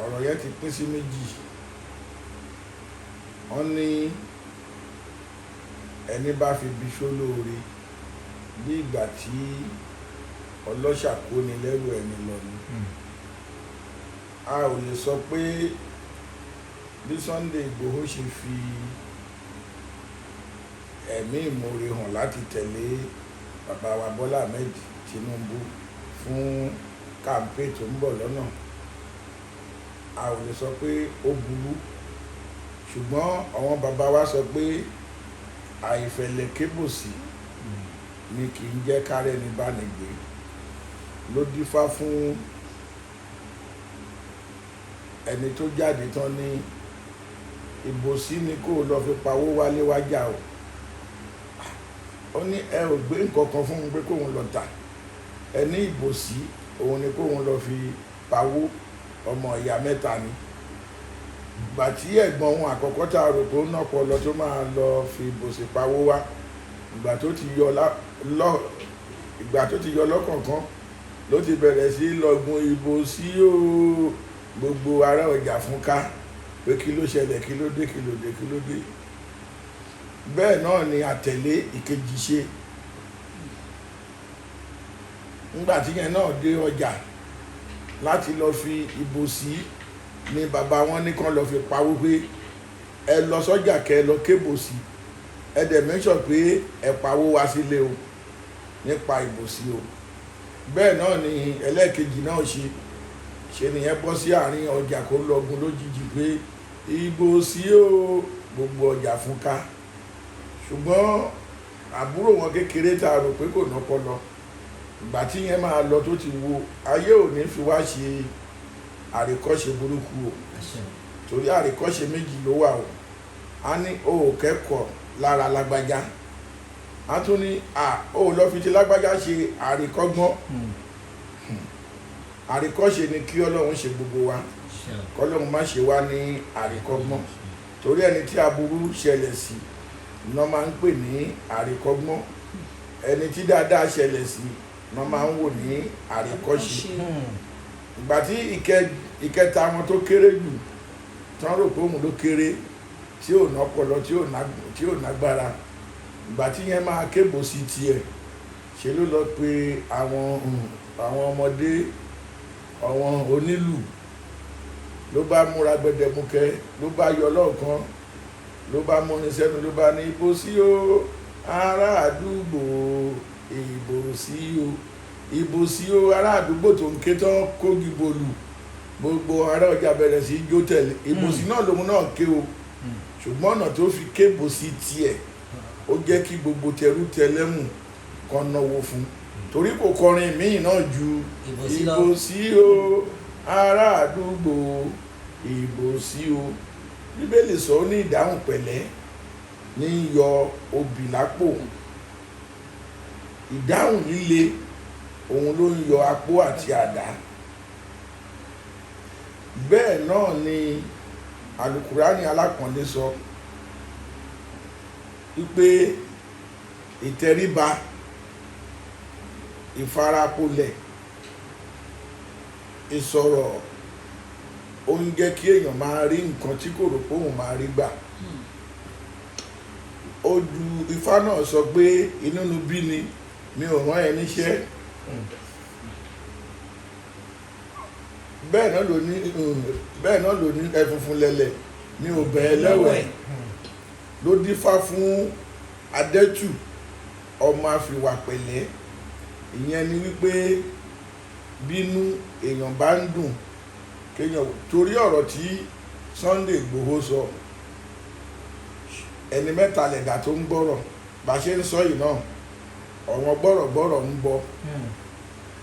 ọ̀rọ̀ yẹn ti pín sí méjì. Wọ́n ní ẹni bá fi bí sólóore bí ìgbà tí ọlọ́ṣà kó ni lẹ́rù ẹni lọ ni. A ò lè sọ pé bí Sunday Igboho ṣe fi ẹ̀mí ìmoore hàn láti tẹ̀lé bàbá wa Bọ́lá Ahmed Tinubu fún kàmpé tó ń bọ̀ lọ́nà, a ò lè sọ pé ó burú, ṣùgbọ́n àwọn bàbá wa sọ pé àìfẹ̀lẹ̀ kébòsí ni kì í jẹ́ kárẹ́ni bá ní gbé, ló dífá fún ẹni tó jáde tán ní ìbòsí ni kó lọ fi pawó wálé wájà o. Ó ní ẹ ò gbé nǹkan kan fún un pé kóun lọ tà, ẹ ní ìbòsí òun ni kóun lọ fi pawó, ọmọ ìyá mẹ́ta ni. Ìgbà tí ẹ̀gbọ́n òun àkọ́kọ́ tá a rò pé ó nọ́pọ̀ lọ tó máa lọ fi ìbòsí pawó wá, ìgbà tó ti yọ lọ́kọ̀ọ̀kan ló ti bẹ̀rẹ̀ sí lọ́gun ìbòsí o, gbogbo ará ọjà fún ká pé kí ló ṣẹlẹ̀, kí ló dé. Bẹ́ẹ̀ náà ni àtẹ̀lé ìkejì ṣe. Nígbà tí yẹn náà dé ọjà láti lọ fi ìbòsí ni bàbá wọn ní kán lọ fi pawó pé ẹ lọ sọ́jà kẹ́ lọ kébòsí, ẹ dẹ̀ mẹ́sọ̀ pé ẹ pawó wá sílé o nípa ìbòsí o. Bẹ́ẹ̀ náà ni ẹlẹ́ẹ̀kejì náà ṣe nìyẹn bọ́ sí àárín ọjà kó lọ́gun lójijì pé ìbòsí o, gbogbo ọjà fún ká. Ṣùgbọ́n àbúrò wọn kékeré tá a rò pé kò nọ́pọlọ, ìgbà tí yẹn máa lọ tó ti wo ayé ò ní fi wá ṣe àríkọ́ṣe burúkú o, torí àríkọ́ṣe méjì ló wà o. A ní o ò kẹ́kọ̀ọ́ lára lágbájá, a tún ní o lọ fi ti lágbájá ṣe àríkọ́gbọ́n. Àríkọ́ṣe ni kí Ọlọ́run ṣe gbogbo wa, kọ́lọ́run má ṣe wá ní àríkọ́gbọ́n, torí ẹni tí aburú ṣẹlẹ̀ sí iná máa ń pè ní àríkọ́gbọ́n, ẹni tí dáadáa ṣẹlẹ̀ sí iná máa ń wò ní àríkọ́ṣe. Ìgbà tí ìkẹta wọn tó kéré jù tán rò pé òun ló kéré, tí ò nọ́pọlọ, tí ò nágbára, ìgbà tí yẹn máa kébò sí tiẹ̀ ṣe ló lọ pé àwọn ọmọdé, àwọn onílù, ló bá múra gbẹdẹmukẹ, ló bá yọ lọ́ọ̀kan, ló bá múni sẹ́nu, ló bá ní ìbòsí o ará àdúgbò, ìbòsí o ará àdúgbò tó ń ké tán kógi bolù, gbogbo ará ọjà bẹ̀rẹ̀ sí jó tẹ̀lé. Ìbòsí náà lòun náà ké o, ṣùgbọ́n ọ̀nà tó fi kébò sí tiẹ̀ ó jẹ́ kí gbogbo tẹrú tẹlẹ́mù kan náwó fún, torí kò kọrin míì náà ju ìbòsí o ará àdúgbò, ìbòsí o. Bíbélì sọ ní ìdáhùn pẹ̀lẹ́ ní yọ obì lápò, ìdáhùn líle òun ló ń yọ apó àti àdá. Bẹ́ẹ̀ náà ni Àlùkùránì alápọ̀nlé sọ wípé ìtẹríba, ìfarapolẹ̀, ìsọ̀rọ̀ ó ń jẹ́ kí èèyàn máa rí nǹkan tí kò rò pé òun máa rí gbà. Ojú Ifá náà sọ pé inúnibí ni mi ò rán ẹ níṣẹ́. Bẹ́ẹ̀ náà ló ní ẹfunfun lẹ̀lẹ̀ mi ò bẹ̀ ẹ́ lẹ́wẹ̀. Ló dífá fún Adétù ọmọ àfìwà pẹ̀lẹ́. Ìyẹn ni wípé bínú èèyàn bá ń dùn kéèyàn, torí ọ̀rọ̀ tí Sunday Igboho sọ, ẹni mẹ́ta lẹ̀dá tó ń gbọ́rọ̀ bá ṣe ń sọ yìí náà, ọ̀wọ́n gbọ́rọ̀gbọ́rọ̀ ń bọ̀.